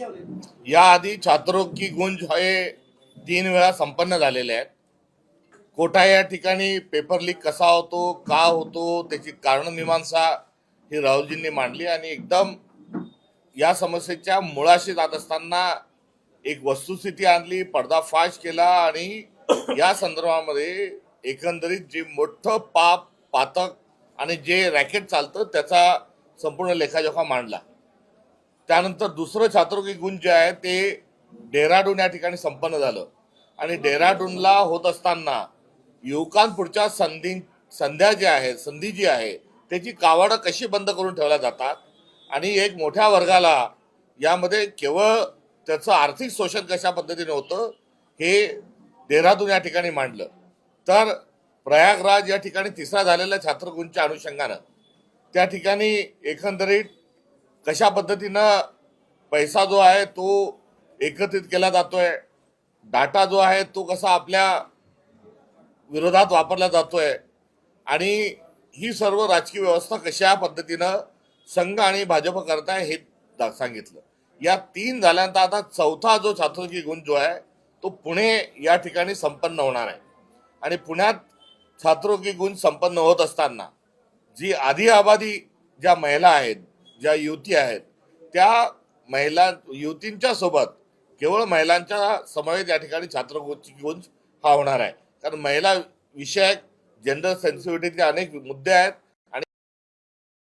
याआधी छात्रों की गुंज हे 3 वेळा संपन्न झालेले आहेत। कोटा या ठिकाणी पेपर लीक कसा होतो, का होतो, त्याची कारण मीमांसा ही राहुलजींनी मांडली आणि एकदम या समस्येच्या मुळाशी जात असताना एक वस्तुस्थिती आणली, पर्दाफाश केला आणि या संदर्भामध्ये एकंदरीत जे मोठं पाप पातक आणि जे रॅकेट चालतं त्याचा संपूर्ण लेखाजोखा मांडला। त्यानंतर दुसरं छात्रों की गुंज जे आहे ते डेहराडून या ठिकाणी संपन्न झालं आणि डेहराडूनला होत असताना युवकांपुढच्या संध्या ज्या आहेत, संधी जी आहे त्याची कावडं कशी बंद करून ठेवल्या जातात आणि एक मोठ्या वर्गाला यामध्ये केवळ त्याचं आर्थिक शोषण कशा पद्धतीने होतं हे डेहराडून या ठिकाणी मांडलं। तर प्रयागराज या ठिकाणी तिसरा झालेल्या छात्रगुंजच्या अनुषंगानं त्या ठिकाणी एकंदरीत कशा पद्धतीनं पैसा जो आहे तो एकत्रित केला जातोय, डाटा जो आहे तो कसा आपल्या विरोधात वापरला जातोय आणि ही सर्व राजकीय व्यवस्था कशा पद्धतीनं संघ आणि भाजप करताय हे सांगितलं। या 3 झाल्यानंतर आता चौथा जो छात्रों की गुंज जो आहे तो पुणे या ठिकाणी संपन्न होणार आहे आणि पुण्यात छात्रों की गुंज संपन्न होत असताना जी आधी आबादी ज्या महिला आहेत, ज्या युवती आहेत, त्या महिला युवतींच्या सोबत केवळ महिलांच्या समवेत या ठिकाणी छात्रों की गुंज हा होणार आहे। कारण महिला विषयक जेंडर सेन्सिटिव्हिटीचे अनेक मुद्दे आहेत आणि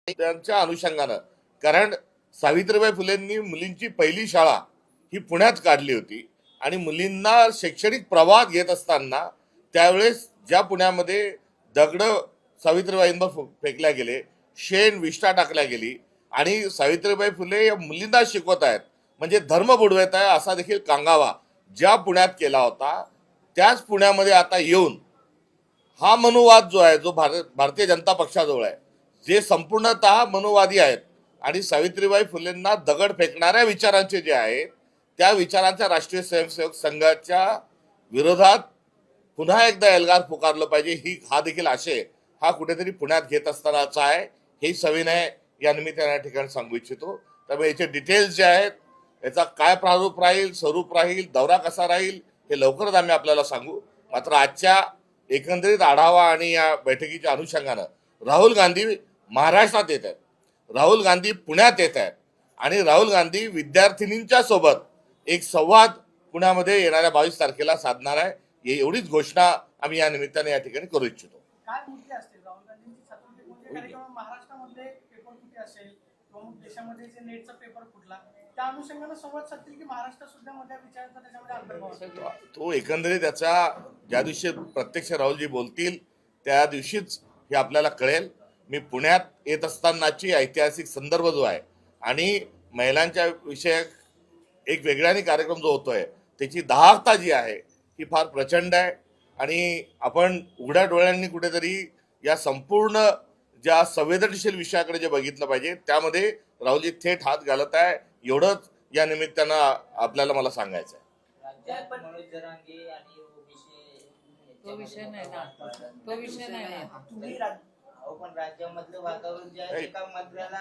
त्यांच्या अनुषंगानं कारण सावित्रीबाई फुलेंनी मुलींची पहिली शाळा ही पुण्यात काढली होती आणि मुलींना शैक्षणिक प्रवाहात घेत असताना त्यावेळेस ज्या पुण्यामध्ये दगड सावित्रीबाईंवर फेकल्या गेले, शेण विष्ठा टाकल्या गेली आणि सावित्रीबाई फुले या मुलींना शिकवत आहेत म्हणजे धर्म बुडवत आहे असा देखील कांगावा ज्या पुण्यात केला होता त्याच पुण्यामध्ये आता येऊन हा मनुवाद जो आहे जो भारतीय जनता पक्षाजवळ आहे, जे संपूर्णतः मनुवादी आहेत आणि सावित्रीबाई फुलेंना दगड फेकणाऱ्या विचारांचे जे आहेत त्या विचारांच्या राष्ट्रीय स्वयंसेवक संघाच्या विरोधात पुन्हा एकदा एल्गार पुकारलं पाहिजे ही हा देखील आशय हा कुठेतरी पुण्यात घेत असतानाचा आहे। हे सविनय या निमित्ताने या ठिकाणी सांगू इच्छितो। त्यामुळे याचे डिटेल्स जे आहेत, याचा काय प्रारूप राहील, स्वरूप राहील, दौरा कसा राहील हे लवकरच आम्ही आपल्याला सांगू। मात्र आजच्या एकंदरीत आढावा आणि या बैठकीच्या अनुषंगानं राहुल गांधी महाराष्ट्रात येत आहेत, राहुल गांधी पुण्यात येत आहेत आणि राहुल गांधी विद्यार्थिनींच्या सोबत एक संवाद पुण्यामध्ये येणाऱ्या 22 तारखेला साधणार आहे। एवढीच घोषणा आम्ही या निमित्ताने या ठिकाणी करू इच्छितो। काय मुद्दे असतील राहुल गांधींची छात्रवृत्ती कोणत्या कार्यक्रम महाराष्ट्रामध्ये पेपर फुटी असेल किंवा देशामध्ये जे नेटचा पेपर फुटला त्या अनुषंगाने संवाद साधतील की महाराष्ट्र सुद्धा मध्ये विचारांचा त्याच्यामध्ये अंतर्भाव असेल? तो एकंदरीत त्याचा ज्या दिवशी प्रत्यक्ष राहुलजी बोलतील त्या दिवशीच हे आपल्याला कळेल। मी पुण्यात येत असतानाची ऐतिहासिक संदर्भ जो आहे आणि महिलांच्या विषयक एक वेगळ्याने कार्यक्रम जो होतोय त्याची दाहकता जी आहे ही फार प्रचंड आहे आणि आपण उघड्या डोळ्यांनी कुठेतरी या संपूर्ण ज्या संवेदनशील विषयाकडे जे बघितलं पाहिजे त्यामध्ये राहुलजी थेट हात घालत आहे एवढंच या निमित्तानं आपल्याला मला सांगायचं आहे। तो विषय नाही ना पण राज्यामधलं वातावरण जे आहे एका मंत्र्याला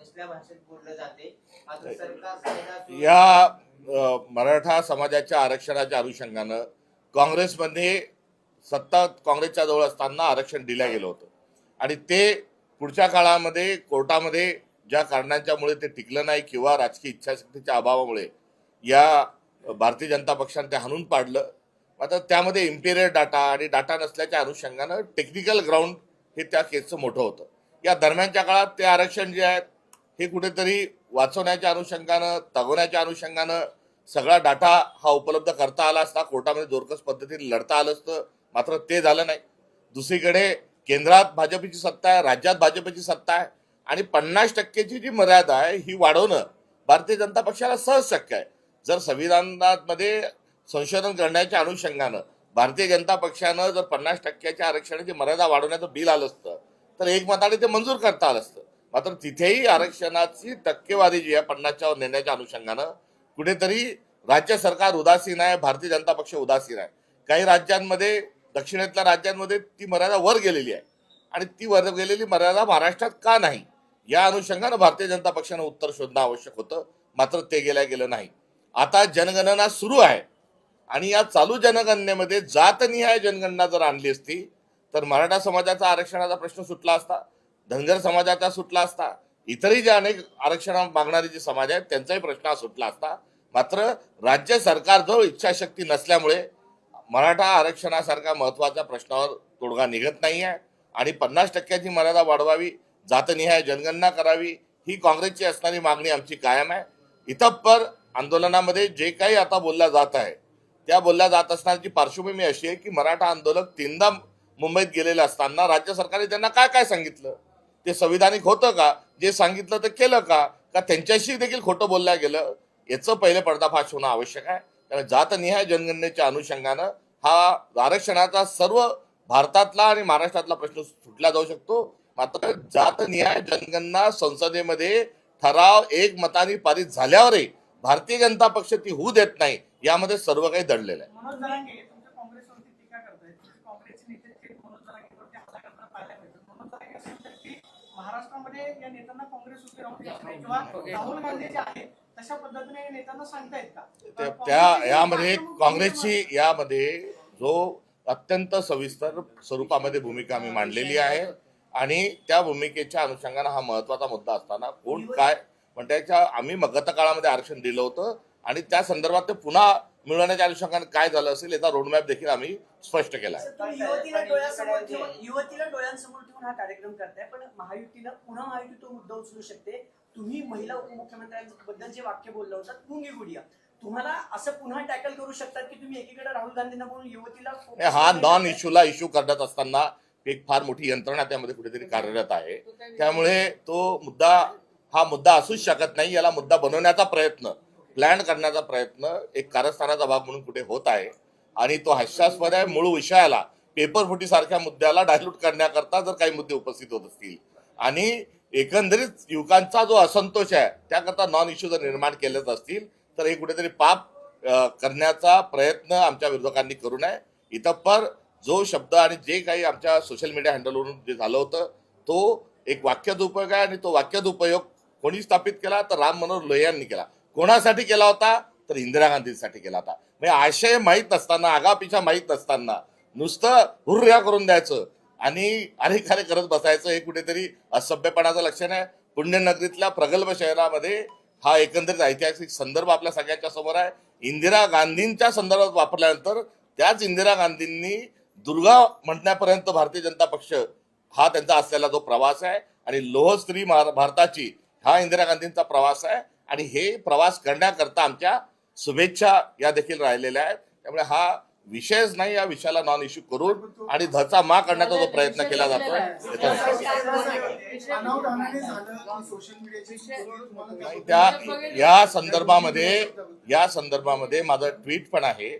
कसल्या भाषेत बोललं जाते मात्र सरकार या मराठा समाजाच्या आरक्षणाच्या अनुषंगानं काँग्रेसमध्ये सत्ता काँग्रेसच्या जवळ असताना आरक्षण दिलं गेलं होतं आणि ते पुढच्या काळामध्ये कोर्टामध्ये ज्या कारणांच्यामुळे ते टिकलं नाही किंवा राजकीय इच्छाशक्तीच्या अभावामुळे या भारतीय जनता पक्षाने ते हाणून पाडलं। आता त्यामध्ये इम्पिरियल डाटा आणि डाटा नसल्याच्या अनुषंगानं टेक्निकल ग्राउंड हे त्या केसचं मोठं होतं। या दरम्यानच्या काळात ते आरक्षण जे आहेत हे कुठेतरी वाचवण्याच्या अनुषंगानं, तगवण्याच्या अनुषंगानं सगळा डाटा हा उपलब्ध करता आला असता, कोर्टामध्ये जोरकस पद्धतीने लढता आलं असतं, मात्र ते झालं नाही। दुसरीकडे केंद्रात भाजपची सत्ता आहे, राज्यात भाजपची सत्ता आहे आणि 50% जी मर्यादा आहे ही वाढवणं भारतीय जनता पक्षाला सहज शक्य आहे। जर संविधानामध्ये संशोधन करण्याच्या अनुषंगानं भारतीय जनता पक्षानं जर 50% आरक्षणाची मर्यादा वाढवण्याचं बिल आलं असतं तर एकमताने ते मंजूर करता आलं असतं, मात्र तिथेही आरक्षणाची टक्केवारी जी आहे 50च्या वर नेण्याच्या अनुषंगानं कुठेतरी राज्य सरकार उदासीन आहे, भारतीय जनता पक्ष उदासीन आहे। काही राज्यांमध्ये, दक्षिणेतल्या राज्यांमध्ये ती मर्यादा वर गेलेली आहे आणि ती वर गेलेली मर्यादा महाराष्ट्रात का नाही या अनुषंगानं भारतीय जनता पक्षानं उत्तर शोधणं आवश्यक होतं। मात्र ते गेलं नाही. आता जनगणना सुरू आहे आणि या चालू जनगणनेमध्ये जातनिहाय जनगणना जर आणली असती तर मराठा समाजाचा आरक्षणाचा प्रश्न सुटला असता, धनगर समाजाचा सुटला असता, इतरही जे अनेक आरक्षण मागणारे जे समाज आहेत त्यांचाही प्रश्न हा सुटला असता. मात्र राज्य सरकारजवळ इच्छाशक्ती नसल्यामुळे मराठा आरक्षणासारख्या महत्वाच्या प्रश्नावर तोडगा निघत नाही आहे आणि 50% मर्यादा वाढवावी, जातनिहाय जनगणना करावी ही काँग्रेसची असणारी मागणी आमची कायम आहे. इतपर आंदोलनामध्ये जे काही आता बोलल्या जात आहे त्या बोलल्या जात असण्याची पार्श्वभूमी अशी आहे की मराठा आंदोलक 3दा मुंबईत गेलेले असताना राज्य सरकारने त्यांना काय काय सांगितलं, ते संविधानिक होतं का, जे सांगितलं ते केलं का त्यांच्याशी देखील खोटं बोलल्या गेलं, याचं पहिले पर्दाफाश होणं आवश्यक आहे. त्यामुळे जातनिहाय जनगणनेच्या अनुषंगानं हा आरक्षणाचा सर्व भारतातला आणि महाराष्ट्रातला प्रश्न सुटला जाऊ शकतो. मात्र जातनिहाय जनगणना संसदेमध्ये ठराव एकमताने पारित झाल्यावरही भारतीय जनता पक्ष ती होऊ देत नाही, यामध्ये सर्व काही दडलेलं आहे. मनोज जरांगे तुमच्या काँग्रेसवरती टीका करतायत, काँग्रेसचे नेते थेट मनोज जरांगेवरती हल्ला करताना पाहायला मिळतात. मनोज जरांगे असे म्हणतात की महाराष्ट्रामध्ये या नेत्यांना काँग्रेस उभी राहू देत नाही किंवा राहुल गांधी जे आहेत तशा पद्धतीने या नेत्यांना सांगतायत का? त्या यामध्ये काँग्रेसची यामध्ये जो अत्यंत सविस्तर स्वरूपामध्ये भूमिका आम्ही मांडलेली आहे आणि त्या भूमिकेच्या अनुषंगाने हा महत्वाचा मुद्दा असताना कोण काय म्हणण्याच्या आम्ही गतकाळामध्ये आरक्षण दिलं होतं आणि त्या संदर्भात ते पुन्हा मिळवण्याच्या अनुषंगाने काय झालं असेल याचा रोडमॅप देखील आम्ही स्पष्ट केला आहे. युवतीला डोळ्यांसमोर ठेवून हा कार्यक्रम करताय, पण महायुतीला पुन्हा महायुती तो मुद्दा उचलू शकते. तुम्ही महिला उपमुख्यमंत्र्यांबद्दल जे वाक्य बोललं होतं मुंगी गुडिया, तुम्हाला असं पुन्हा टॅकल करू शकतात की तुम्ही एकीकडे राहुल गांधींना बोलून युवतीला हा नॉन इश्यूला इश्यू करत असताना एक फार मोठी यंत्रणा त्यामध्ये कुठेतरी कार्यरत आहे. त्यामुळे हा मुद्दा असूच शकत नाही. याला मुद्दा बनवण्याचा प्रयत्न, प्लॅन करण्याचा प्रयत्न एक कारस्थानाचा भाग म्हणून कुठे होत आहे आणि तो हास्यास्पद आहे. मूळ विषयाला पेपर फुटी सारख्या मुद्द्याला डायल्यूट करण्याकरता जर काही मुद्दे उपस्थित होत असतील आणि एकंदरीत युवकांचा जो असंतोष आहे त्याकरता नॉन इश्यू जर निर्माण केलेच असतील तर हे कुठेतरी पाप करण्याचा प्रयत्न आमच्या विरोधकांनी करू नये. इतपर जो शब्द आणि जे काही आमच्या सोशल मीडिया हँडलवरून जे झालं होतं तो एक वाक्याचा उपयोग आहे आणि तो वाक्याचा उपयोग कोणी स्थापित केला तर राम मनोहर लोहियांनी केला. कोणासाठी केला होता तर इंदिरा गांधींसाठी केला होता. म्हणजे आशय माहीत नसताना, आगापिछा माहीत नसताना नुसतं हुर्या करून द्यायचं आणि अरे खारे करत बसायचं हे कुठेतरी असभ्यपणाचं लक्षण आहे. पुण्यनगरीतल्या प्रगल्भ शहरामध्ये हा एकंदरीत ऐतिहासिक संदर्भ आपल्या सगळ्यांच्या समोर आहे. इंदिरा गांधींच्या संदर्भात वापरल्यानंतर त्याच इंदिरा गांधींनी दुर्गा म्हणण्यापर्यंत भारतीय जनता पक्ष हा त्यांचा असलेला जो प्रवास आहे आणि लोहस्त्री भारताची हा इंदिरा गांधींचा प्रवास आहे आणि हे प्रवास करण्याकरता आमच्या शुभेच्छा या देखील राहिलेल्या आहेत. त्यामुळे हा विषयच नाही, या विषयाला नॉन इश्यू करून आणि धचा मा करण्याचा जो प्रयत्न केला जातो त्या या संदर्भामध्ये माझं ट्विट पण आहे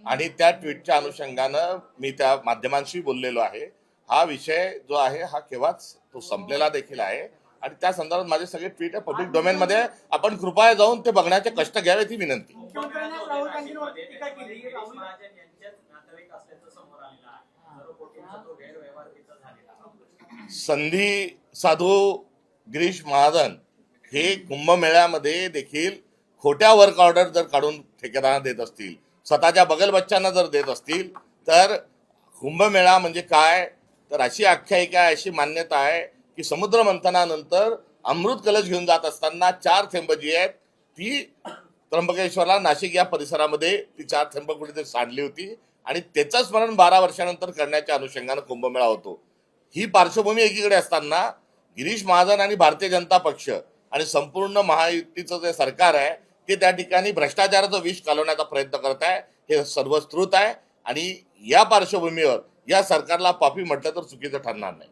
आणि त्या ट्विटच्या अनुषंगानं मी त्या माध्यमांशी बोललेलो आहे. हा विषय जो आहे हा केव्हाच तो संपलेला देखील आहे आणि त्या संदर्भात माझे सगळे ट्विट आहे पब्लिक डोमेन मध्ये. आपण कृपया जाऊन ते बघण्याचे कष्ट घ्यावेत ही विनंती. राहुल गांधींवरती टीका केली. संधी साधू गिरीश महाजन हे कुंभमेळ्यामध्ये देखील खोट्या वर्क ऑर्डर जर काढून ठेकेदारांना देत असतील, स्वतःच्या बगल बच्चांना जर देत असतील तर कुंभमेळा म्हणजे काय तर अशी आख्यायिका अशी मान्यता आहे की समुद्र मंथनानंतर अमृत कलश घेऊन जात असताना 4 थेंब जी आहेत ती त्र्यंबकेश्वरला, नाशिक या परिसरामध्ये ती 4 थेंब कुठेतरी सांडली होती आणि त्याचं स्मरण 12 वर्षानंतर करण्याच्या अनुषंगानं कुंभमेळा होतो. ही पार्श्वभूमी एकीकडे असताना गिरीश महाजन आणि भारतीय जनता पक्ष आणि संपूर्ण महायुतीचं जे सरकार आहे ते त्या ठिकाणी भ्रष्टाचाराचं विष घालवण्याचा प्रयत्न करत आहे. हे सर्वस्कृत आहे आणि या पार्श्वभूमीवर या सरकारला पापी म्हटलं तर चुकीचं ठरणार नाही.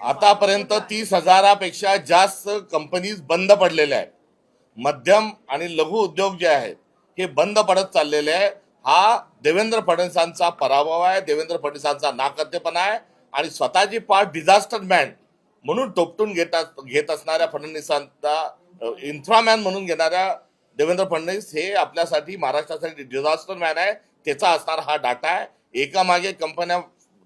आतापर्यंत 30,000पेक्षा जास्त कंपनीज बंद पडलेल्या आहेत. मध्यम आणि लघु उद्योग जे आहेत हे बंद पडत चाललेले आहे. हा देवेंद्र फडणवीसांचा पराभव आहे, देवेंद्र फडणवीसांचा नाकर्तेपणा आहे आणि स्वतःची पार्ट डिझास्टर मॅन म्हणून टोपटून घेत असणाऱ्या फडणवीसांचा इन्फ्रामॅन म्हणून घेणाऱ्या देवेंद्र फडणवीस हे आपल्यासाठी महाराष्ट्रासाठी डिझास्टर मॅन आहे. त्याचा असणारा हा डाटा आहे. एकामागे कंपन्या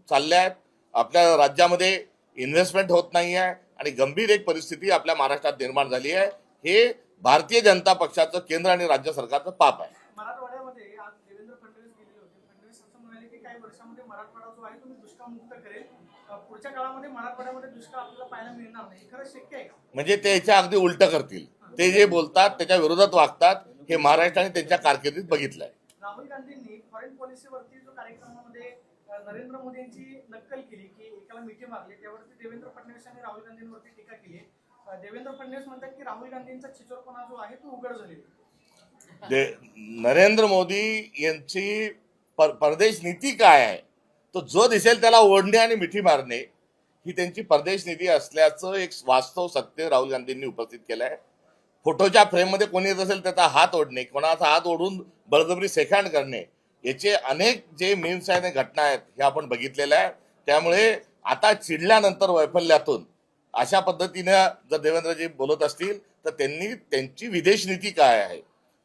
चालल्या आहेत, आपल्या राज्यामध्ये इन्व्हेस्टमेंट होत नाही आहे आणि गंभीर एक परिस्थिती आपल्या महाराष्ट्रात निर्माण झाली आहे. हे भारतीय जनता पक्षाचं केंद्र आणि राज्य सरकारचं पाप आहे. मराठवाड्यामध्ये आज देवेंद्र फडणवीस गेलेले होते. फडणवीस असं म्हणाले की काही वर्षामध्ये मराठवाडा जो आहे तो मी दुष्काळमुक्त करेल. पुढच्या काळामध्ये मराठवाड्यामध्ये दुष्काळ आपल्याला पाहायला मिळणार नाही. खरं शक्य आहे का? म्हणजे ते याच्या अगदी उलट करतील. ते जे बोलतात त्याच्या विरोधात वागतात. हे महाराष्ट्राने त्यांच्या कारकिर्दीत बघितलंय. राहुल गांधींनी फॉरेन पॉलिसीवरती जो कार्यक्रमामध्ये नरेंद्र मोदी यांची नक्कल केली की एकाला मिठी मारली, त्यावरती देवेंद्र फडणवीस यांनी राहुल गांधींवरती टीका केली. देवेंद्र फडणवीस म्हणतात की राहुल गांधींचा छिछोरपणा जो आहे तो उघड झालेला. नरेंद्र मोदी यांची परदेश नीती काय आहे, तो जो दिसेल त्याला ओढणे आणि मिठी मारणे ही त्यांची परदेश नीती असल्याचं एक वास्तव सत्य राहुल गांधींनी उपस्थित केलं आहे. फोटोच्या फ्रेममध्ये कोणी येत असेल त्याचा हात ओढणे, कोणाचा हात ओढून बळजबरी सेखांड करणे, याचे अनेक जे मीम्स आहेत घटना आहेत हे आपण बघितलेलं आहे. त्यामुळे आता चिडल्यानंतर वैफल्यातून अशा पद्धतीनं जर देवेंद्रजी बोलत असतील तर त्यांनी त्यांची विदेश नीती काय आहे,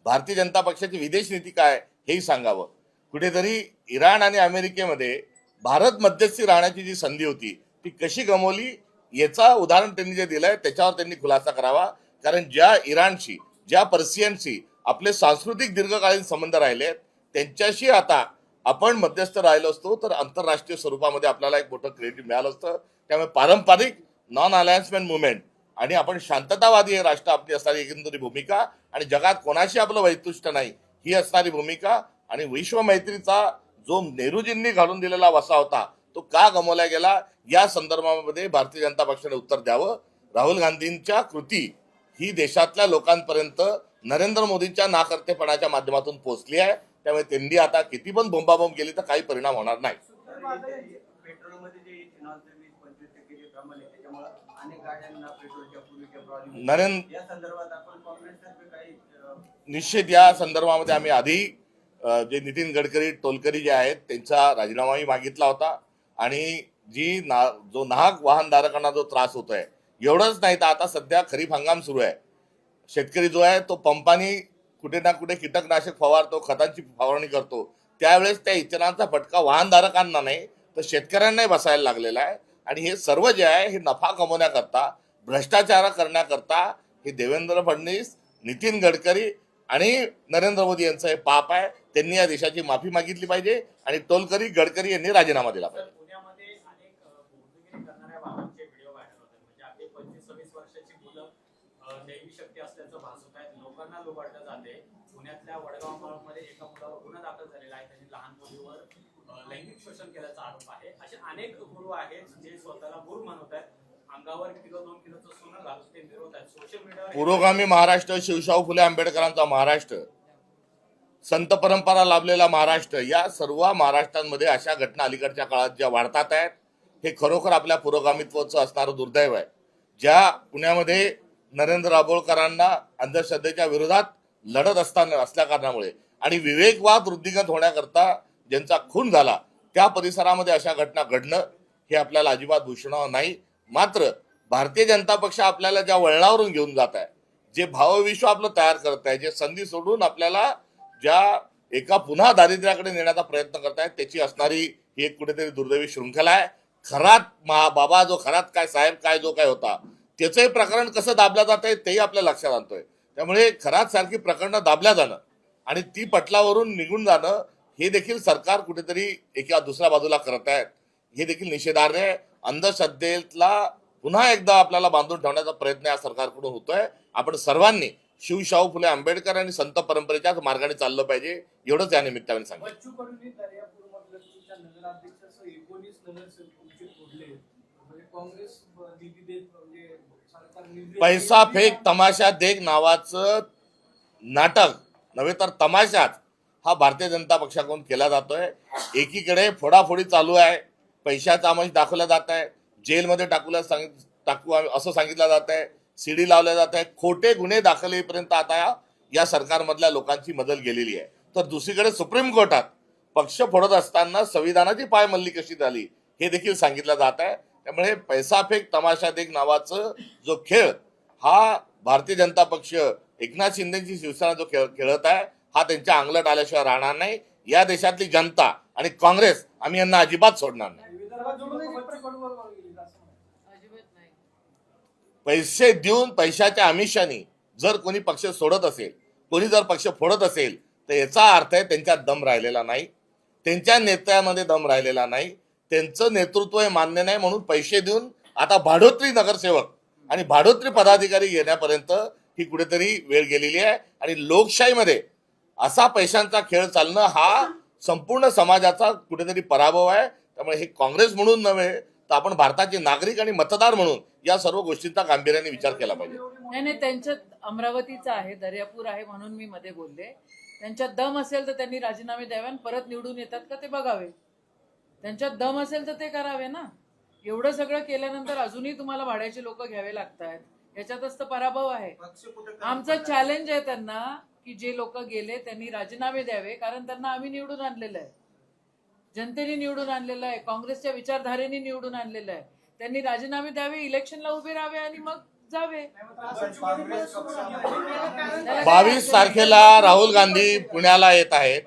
भारतीय जनता पक्षाची विदेश नीती काय हेही सांगावं. कुठेतरी इराण आणि अमेरिकेमध्ये भारत मध्यस्थी राहण्याची जी संधी होती ती कशी गमावली याचा उदाहरण त्यांनी जे दिलंय त्याच्यावर त्यांनी खुलासा करावा. कारण ज्या इराणशी, ज्या पर्शियनशी आपले सांस्कृतिक दीर्घकालीन संबंध राहिले त्यांच्याशी आता आपण मध्यस्थ राहिलो असतो तर आंतरराष्ट्रीय स्वरूपामध्ये आपल्याला एक मोठं क्रेडिट मिळालं असतं. त्यामुळे पारंपरिक नॉन अलायन्समेंट मुवमेंट आणि आपण शांततावादी हे राष्ट्र आपली असणारी एकंदरी भूमिका आणि जगात कोणाशी आपलं वैतुष्ट नाही ही असणारी भूमिका आणि विश्व मैत्रीचा जो नेहरूजींनी घालून दिलेला वसा होता तो का गमावला गेला या संदर्भामध्ये भारतीय जनता पक्षाने उत्तर द्यावं. राहुल गांधींच्या कृती ही देशातल्या लोकांपर्यंत नरेंद्र मोदींच्या नाकर्तेपणाच्या माध्यमातून पोहोचली आहे. त्यामुळे त्यांनी आता किती पण बोंबाबोंब केली तर काही परिणाम होणार नाही. पेट्रोलमध्ये जे इथेनॉलचं 20-25% जे प्रमाण आहे त्याच्यामुळे अनेक गाड्यांना पेट्रोलच्या पूर्वीच्या प्रॉब्लेम नरेंद्र या संदर्भात आपण काँग्रेसतर्फे काही निश्चित या संदर्भामध्ये आम्ही आधी जे नितीन गडकरी टोलकरी जे आहेत त्यांचा राजीनामाही मागितला होता आणि जो नाहक वाहनधारकांना जो त्रास होतोय एवढंच नाही तर आता सध्या खरीप हंगाम सुरू आहे. शेतकरी जो आहे तो पंपानी कुठे ना कुठे कीटकनाशक फवारतो, खतांची फवारणी करतो, त्यावेळेस त्या इतरांचा फटका वाहनधारकांना नाही तर शेतकऱ्यांनाही बसायला लागलेला आहे. आणि हे सर्व जे आहे हे नफा कमवण्याकरता, भ्रष्टाचार करण्याकरता हे देवेंद्र फडणवीस, नितीन गडकरी आणि नरेंद्र मोदी यांचं हे पाप आहे. त्यांनी या देशाची माफी मागितली पाहिजे आणि टोलकरी गडकरी यांनी राजीनामा दिला पाहिजे. पुण्यामध्ये अनेक बुद्धिगिरी करणाऱ्या बाबांचे व्हिडिओ व्हायरल होतात. म्हणजे आपली 25-26 वर्षाची मुलं दैवी शक्ती असल्याचं भासवत आहेत, लोकांना लुबाडलं जाते. पुण्यातल्या वडगाव मध्ये एका मुलावर गुन्हा दाखल झालेला आहे. त्यांनी लहान मुलीवर लैंगिक शोषण केल्याचा आरोप आहे. असे अनेक गुरु आहेत जे स्वतःला गुरु म्हणत आहेत. अंगावर किलो 2 किलोचं सोनं घालून ते फिरवत आहेत. सोशल मीडियावर पुरोगामी महाराष्ट्र, शिवशाहू फुले आंबेडकरांचा महाराष्ट्र, संत परंपरा लाभलेला महाराष्ट्र, या सर्व महाराष्ट्रांमध्ये अशा घटना अलीकडच्या काळात ज्या वाढतात आहेत हे खरोखर आपल्या पुरोगामित्वाचं असणारं दुर्दैव आहे. ज्या पुण्यामध्ये नरेंद्र दाभोळकरांना अंधश्रद्धेच्या विरोधात लढत असल्या कारणामुळे आणि विवेकवाद वृद्धिंगत होण्याकरता ज्यांचा खून झाला त्या परिसरामध्ये अशा घटना घडणं हे आपल्याला अजिबात भूषणावं नाही. मात्र भारतीय जनता पक्ष आपल्याला ज्या वळणावरून घेऊन जात आहे, जे भावविश्व आपलं तयार करत आहे, जे संधी सोडून आपल्याला ज्या एका पुन्हा दारिद्र्याकडे नेण्याचा प्रयत्न करतायत त्याची असणारी ही एक कुठेतरी दुर्दैवी शृंखला आहे. खरात बाबा जो खरात काय साहेब काय जो काय होता त्याचंही प्रकरण कसं दाबलं जात आहे तेही आपल्या लक्षात आणतोय. त्यामुळे खरात सारखी प्रकरणं दाबल्या जाणं आणि ती पटलावरून निघून जाणं हे देखील सरकार कुठेतरी एका दुसऱ्या बाजूला करत आहेत. हे देखील निषेधार्ह आहे. अंधश्रद्धेला पुन्हा एकदा आपल्याला बांधून ठेवण्याचा प्रयत्न या सरकारकडून होतोय. आपण सर्वांनी शिवशाहू फुले आंबेडकर आणि संत परंपरेच्याच मार्गाने चाललं पाहिजे एवढंच या निमित्ताने सांगितलं. बच्चू कडूंनी दर्यापूरमधलं तुमच्या नगराध्यक्षासह 19 नगरसेवक तुमचे फोडले. म्हणजे काँग्रेस दिल्ली देत म्हणजे सरकार निर्णय पैसा फेक तमाशा देख नावाचं नाटक नव्हे तर तमाशाच हा भारतीय जनता पक्षाकडून केला जातोय. एकीकडे फोडाफोडी चालू आहे, पैशाचा आमिष दाखवला जात आहे, जेलमध्ये टाकू असं सांगितलं जात आहे, सीडी लावल्या जात आहे, खोटे गुन्हे दाखल होईपर्यंत आता या सरकारमधल्या लोकांची मदत गेलेली आहे. तर दुसरीकडे सुप्रीम कोर्टात पक्ष फोडत असताना संविधानाची पायमल्ली कशी झाली हे देखील सांगितलं जात आहे. त्यामुळे पैसा फेक तमाशा देख नावाचं जो खेळ हा भारतीय जनता पक्ष एकनाथ शिंदेची शिवसेना जो खेळत आहे हा त्यांच्या अंगलट आल्याशिवाय राहणार नाही. या देशातली जनता आणि काँग्रेस आम्ही यांना अजिबात सोडणार नाही. विदर्भात जोडून एक प्रकरण वर गेली असं म्हणतात. अजिबात नाही. पैसे देऊन पैशाच्या आमिषाने जर कोणी पक्ष सोडत असेल, कोणी जर पक्ष फोडत असेल, तर याचा अर्थ आहे त्यांच्यात दम राहिलेला नाही, त्यांच्या नेत्यामध्ये दम राहिलेला नाही, त्यांचं नेतृत्व हे मान्य नाही म्हणून पैसे देऊन आता भाडोत्री नगरसेवक आणि भाडोत्री पदाधिकारी येण्यापर्यंत ही कुठेतरी वेळ गेलेली आहे. आणि लोकशाहीमध्ये असा पैशांचा खेळ चालणं हा संपूर्ण समाजाचा कुठेतरी पराभव आहे. त्यामुळे हे काँग्रेस म्हणून नव्हे तर आपण भारताचे नागरिक आणि मतदार म्हणून या सर्व गोष्टींचा गांभीर्याने विचार केला पाहिजे. नाही, त्यांच्यात अमरावतीचं आहे, दर्यापूर आहे म्हणून मी मध्ये बोलले. त्यांच्यात दम असेल तर त्यांनी राजीनामे द्यावे आणि परत निवडून येतात का ते बघावे. त्यांच्यात दम असेल तर ते करावे ना. एवढं सगळं केल्यानंतर अजूनही तुम्हाला भाड्याचे लोक घ्यावे लागतात, याच्यातच तर पराभव आहे. आमचं चॅलेंज आहे त्यांना की जे लोक गेले त्यांनी राजीनामे द्यावे, कारण त्यांना आम्ही निवडून आणलेलं आहे, जनतेने निवडून आणलेलं आहे, काँग्रेसच्या विचारधारेने निवडून आणलेलं आहे. त्यांनी राजीनामे द्यावे, इलेक्शनला उभे राहावे आणि मग जावे. 22 तारखेला राहुल गांधी पुण्याला येत आहेत.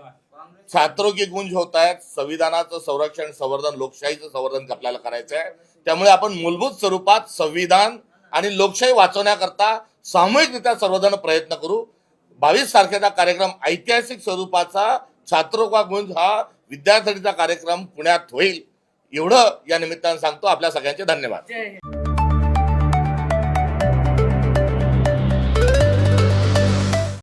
छात्रों की गुंज होत आहेत. संविधानाचं संरक्षण, संवर्धन, लोकशाहीचं संवर्धन आपल्याला करायचं आहे. त्यामुळे आपण मूलभूत स्वरूपात संविधान आणि लोकशाही वाचवण्याकरता सामूहिकरित्या सर्वजण प्रयत्न करू. 22 तारखेचा कार्यक्रम ऐतिहासिक स्वरूपाचा छात्रों का गुंज हा विद्यार्थ्यांचा कार्यक्रम पुण्यात होईल, एवढं या निमित्तानं सांगतो. आपल्या सगळ्यांचे धन्यवाद. जय हिंद.